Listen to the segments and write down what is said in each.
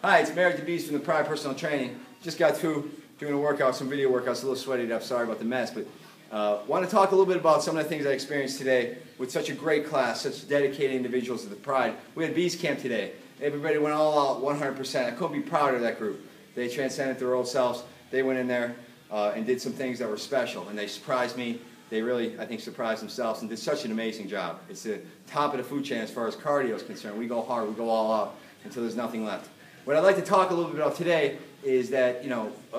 Hi, it's Merrick the Beast from the Pride Personal Training. Just got through doing a workout, some video workouts, a little sweated up, sorry about the mess, but want to talk a little bit about some of the things I experienced today with such a great class, such dedicated individuals of the Pride. We had Beast Camp today. Everybody went all out 100%. I couldn't be prouder of that group. They transcended their old selves. They went in there and did some things that were special, and they surprised me. They really, I think, surprised themselves and did such an amazing job. It's the top of the food chain as far as cardio is concerned. We go hard, we go all out until there's nothing left. What I'd like to talk a little bit about today is that,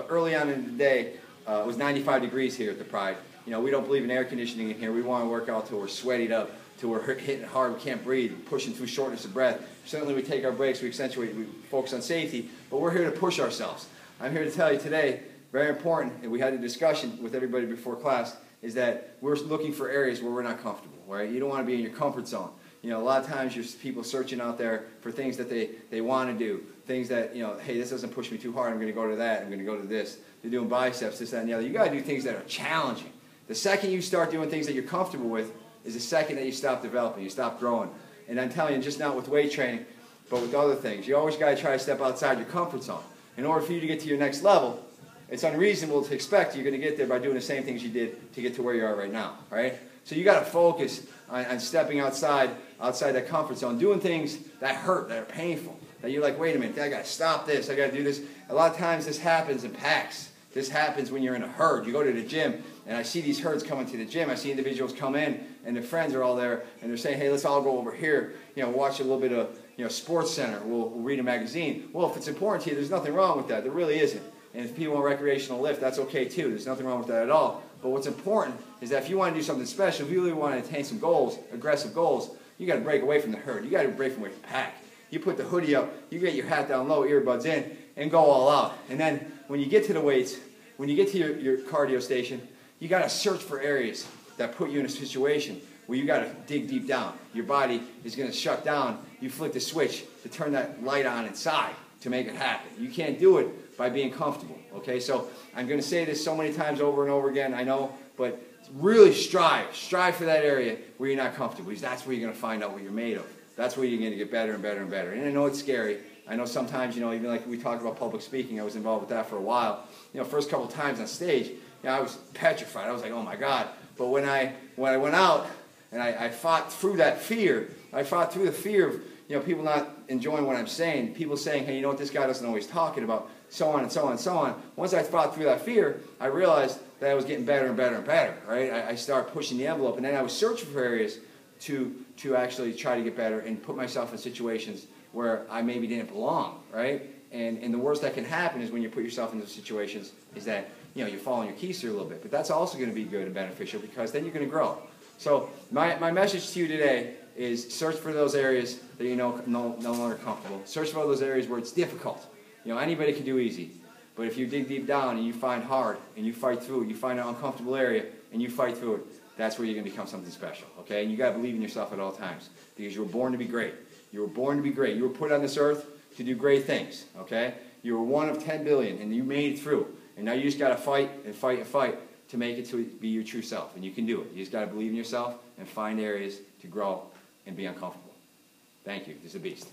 early on in the day, it was 95 degrees here at the Pride. We don't believe in air conditioning in here. We want to work out till we're sweated up, till we're hitting hard, we can't breathe, pushing through shortness of breath. Certainly we take our breaks, we accentuate, we focus on safety, but we're here to push ourselves. I'm here to tell you today, very important, and we had a discussion with everybody before class, is that we're looking for areas where we're not comfortable, right? You don't want to be in your comfort zone. A lot of times there's people searching out there for things that they want to do, things that, hey, this doesn't push me too hard, I'm going to go to that, I'm going to go to this. They're doing biceps, this, that, and the other. You got to do things that are challenging. The second you start doing things that you're comfortable with is the second that you stop developing, you stop growing. And I'm telling you, just not with weight training, but with other things. You always got to try to step outside your comfort zone. In order for you to get to your next level, it's unreasonable to expect you're going to get there by doing the same things you did to get to where you are right now, right? So you got to focus on stepping outside that comfort zone, doing things that hurt, that are painful, that you're like, wait a minute, I got to stop this, I got to do this. A lot of times this happens in packs. This happens when you're in a herd. You go to the gym, and I see these herds coming to the gym. I see individuals come in, and their friends are all there, and they're saying, hey, let's all go over here, watch a little bit of, Sports Center. We'll read a magazine. Well, if it's important to you, there's nothing wrong with that. There really isn't. And if people want recreational lift, that's okay too. There's nothing wrong with that at all. But what's important is that if you want to do something special, if you really want to attain some goals, aggressive goals, you got to break away from the herd. You got to break from the pack. You put the hoodie up, you get your hat down low, earbuds in, and go all out. And then when you get to the weights, when you get to your cardio station, you got to search for areas that put you in a situation where you got to dig deep down. Your body is going to shut down. You flick the switch to turn that light on inside to make it happen. You can't do it by being comfortable, okay? So I'm going to say this so many times over and over again, I know, but really strive for that area where you're not comfortable, because that's where you're going to find out what you're made of. That's where you're going to get better and better and better. And I know it's scary. I know sometimes, even like we talked about public speaking, I was involved with that for a while. First couple of times on stage, I was petrified. I was like, oh my God. But when I went out and I fought through that fear, I fought through the fear of people not enjoying what I'm saying, people saying, hey, what this guy doesn't always talking about, so on and so on and so on. Once I fought through that fear, I realized that I was getting better and better and better, right? I started pushing the envelope, and then I was searching for areas to actually try to get better and put myself in situations where I maybe didn't belong, right? And the worst that can happen is when you put yourself in those situations is that, you fall on your keister a little bit. But that's also going to be good and beneficial, because then you're going to grow. So my message to you today is search for those areas that no longer comfortable. Search for those areas where it's difficult. Anybody can do easy. But if you dig deep down and you find hard and you fight through it, you find an uncomfortable area and you fight through it, that's where you're going to become something special, okay? And you got to believe in yourself at all times, because you were born to be great. You were born to be great. You were put on this earth to do great things, okay? You were one of 10 billion, and you made it through. And now you just got to fight and fight and fight to make it to be your true self. And you can do it. You just got to believe in yourself and find areas to grow and be uncomfortable. Thank you. This is a beast.